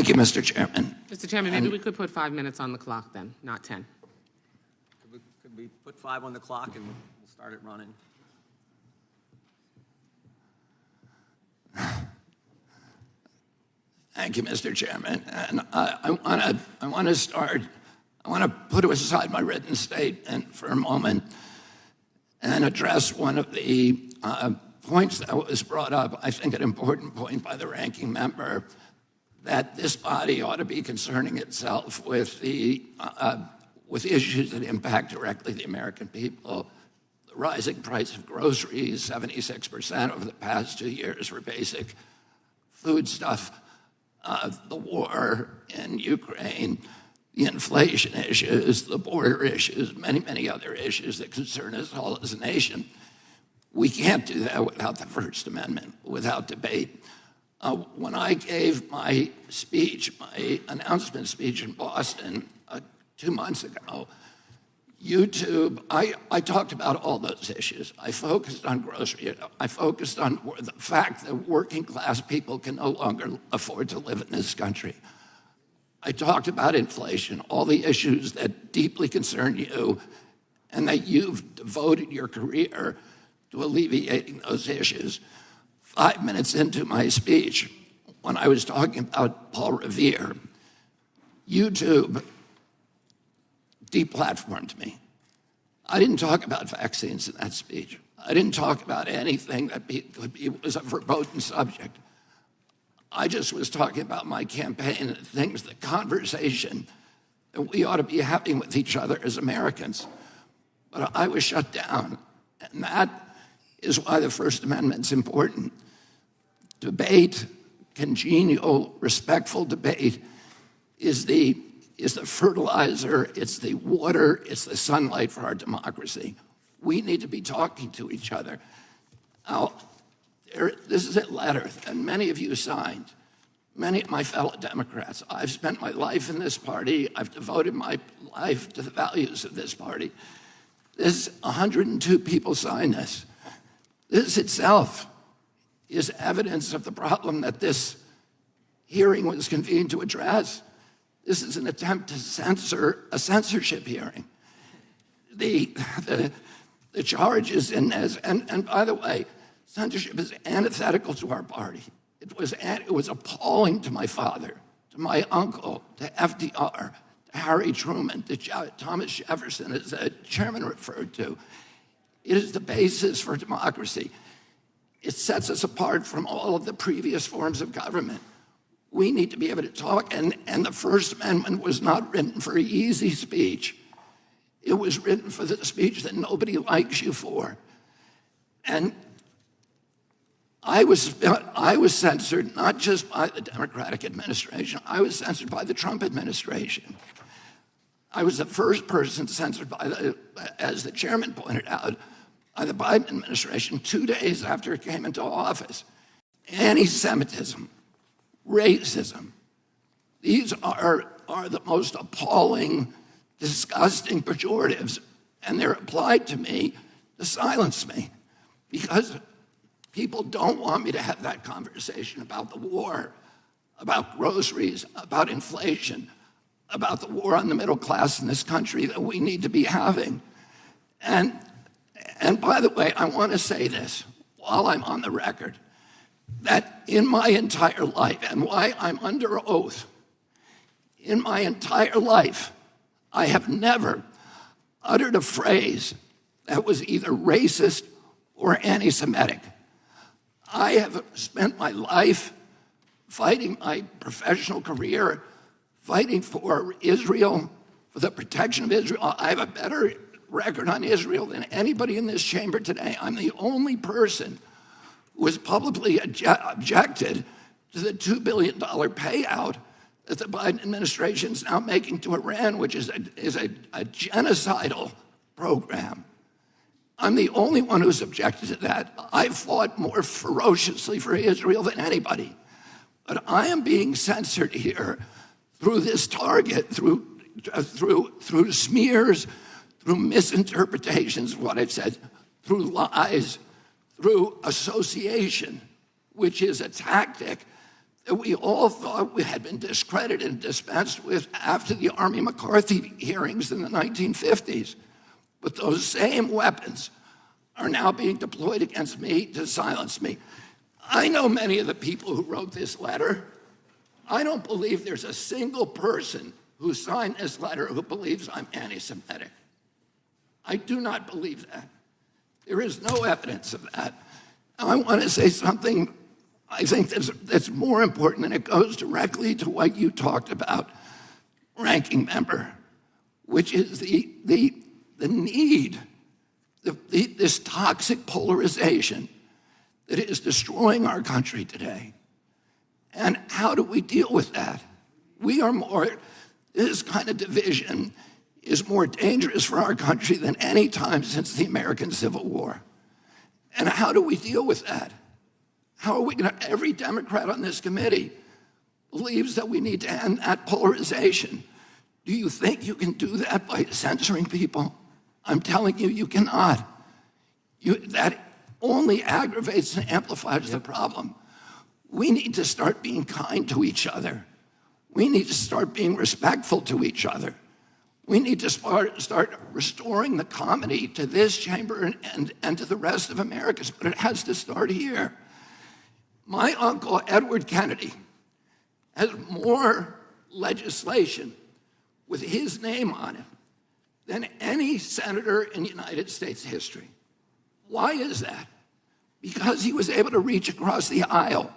Thank you, Mr. Chairman. Mr. Chairman, maybe we could put 5 minutes on the clock then, not 10. Could we put 5 on the clock and we'll start it running? Thank you, Mr. Chairman. And I want to put aside my written statement for a moment and address one of the points that was brought up, I think an important point by the ranking member, that this body ought to be concerning itself with issues that impact directly the American people. The rising price of groceries, 76% over the past 2 years for basic foodstuff, the war in Ukraine, the inflation issues, the border issues, many, many other issues that concern us all as a nation. We can't do that without the First Amendment, without debate. When I gave my speech, my announcement speech in Boston 2 months ago, YouTube, I talked about all those issues. I focused on grocery. I focused on the fact that working class people can no longer afford to live in this country. I talked about inflation, all the issues that deeply concern you, and that you've devoted your career to alleviating those issues. 5 minutes into my speech, when I was talking about Paul Revere, YouTube deplatformed me. I didn't talk about vaccines in that speech. I didn't talk about anything that was a verboten subject. I just was talking about my campaign and things, the conversation that we ought to be having with each other as Americans. But I was shut down, and that is why the First Amendment is important. Debate, congenial, respectful debate is the fertilizer, it's the water, it's the sunlight for our democracy. We need to be talking to each other. Now, this is a letter that many of you signed, many of my fellow Democrats. I've spent my life in this party. I've devoted my life to the values of this party. 102 people signed this. This itself is evidence of the problem that this hearing was convened to address. This is an attempt to censor a censorship hearing. The charges in this, and by the way, censorship is antithetical to our party. It was appalling to my father, to my uncle, to FDR, to Harry Truman, to Thomas Jefferson, as the chairman referred to. It is the basis for democracy. It sets us apart from all of the previous forms of government. We need to be able to talk, and the First Amendment was not written for easy speech. It was written for the speech that nobody likes you for. And I was censored not just by the Democratic administration, I was censored by the Trump administration. I was the first person censored by as the chairman pointed out, by the Biden administration 2 days after it came into office. Anti-Semitism, racism, these are the most appalling, disgusting pejoratives, and they're applied to me to silence me because people don't want me to have that conversation about the war, about groceries, about inflation, about the war on the middle class in this country that we need to be having. And by the way, I want to say this while I'm on the record, that in my entire life, and why I'm under oath, in my entire life, I have never uttered a phrase that was either racist or anti-Semitic. I have spent my life fighting my professional career, fighting for Israel, for the protection of Israel. I have a better record on Israel than anybody in this chamber today. I'm the only person who has publicly objected to the $2 billion payout that the Biden administration is now making to Iran, which is a genocidal program. I'm the only one who's objected to that. I've fought more ferociously for Israel than anybody. But I am being censored here through this target, through smears, through misinterpretations of what I've said, through lies, through association, which is a tactic that we all thought we had been discredited and dispensed with after the Army McCarthy hearings in the 1950s. But those same weapons are now being deployed against me to silence me. I know many of the people who wrote this letter. I don't believe there's a single person who signed this letter who believes I'm anti-Semitic. I do not believe that. There is no evidence of that. Now, I want to say something I think that's more important, and it goes directly to what you talked about, ranking member, which is the need, this toxic polarization that is destroying our country today. And how do we deal with that? This kind of division is more dangerous for our country than any time since the American Civil War. And how do we deal with that? How are we going to, every Democrat on this committee believes that we need to end that polarization. Do you think you can do that by censoring people? I'm telling you, you cannot. That only aggravates and amplifies the problem. We need to start being kind to each other. We need to start being respectful to each other. We need to start restoring the comedy to this chamber and to the rest of America, but it has to start here. My uncle, Edward Kennedy, has more legislation with his name on it than any senator in United States history. Why is that? Because he was able to reach across the aisle,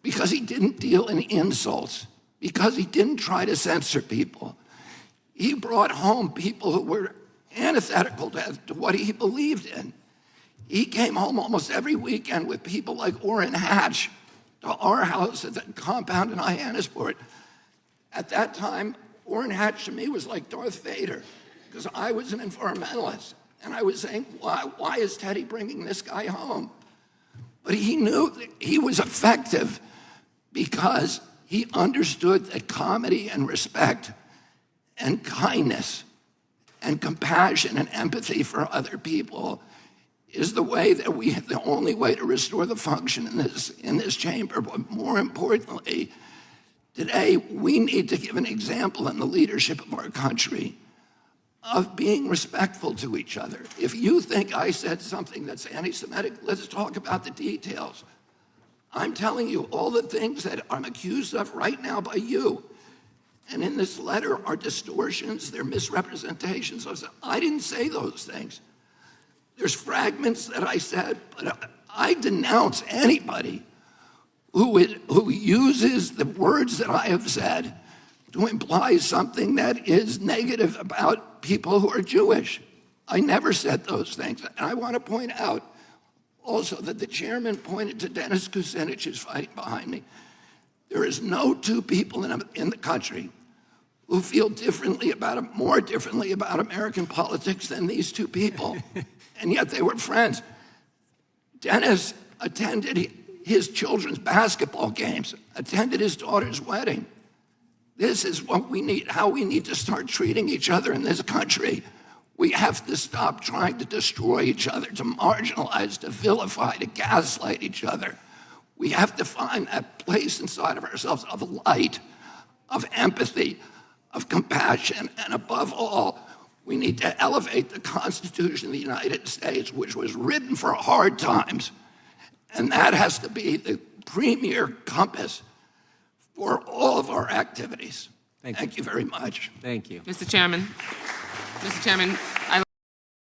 because he didn't deal in insults, because he didn't try to censor people. He brought home people who were antithetical to what he believed in. He came home almost every weekend with people like Orrin Hatch to our house at the compound in Hyannisport. At that time, Orrin Hatch to me was like Darth Vader, because I was an environmentalist. And I was saying, why is Teddy bringing this guy home? But he knew that he was effective because he understood that comedy and respect and kindness and compassion and empathy for other people is the way that the only way to restore the function in this chamber. But more importantly, today we need to give an example in the leadership of our country of being respectful to each other. If you think I said something that's anti-Semitic, let's talk about the details. I'm telling you all the things that I'm accused of right now by you. And in this letter are distortions, they're misrepresentations. I didn't say those things. There's fragments that I said, but I denounce anybody who uses the words that I have said to imply something that is negative about people who are Jewish. I never said those things. And I want to point out also that the chairman pointed to Dennis Kucinich, who's fighting behind me. There is no two people in the country who feel more differently about American politics than these two people. And yet they were friends. Dennis attended his children's basketball games, attended his daughter's wedding. This is what we need, how we need to start treating each other in this country. We have to stop trying to destroy each other, to marginalize, to vilify, to gaslight each other. We have to find that place inside of ourselves of light, of empathy, of compassion, and above all, we need to elevate the Constitution of the United States, which was written for hard times. And that has to be the premier compass for all of our activities. Thank you very much. Thank you. Mr. Chairman,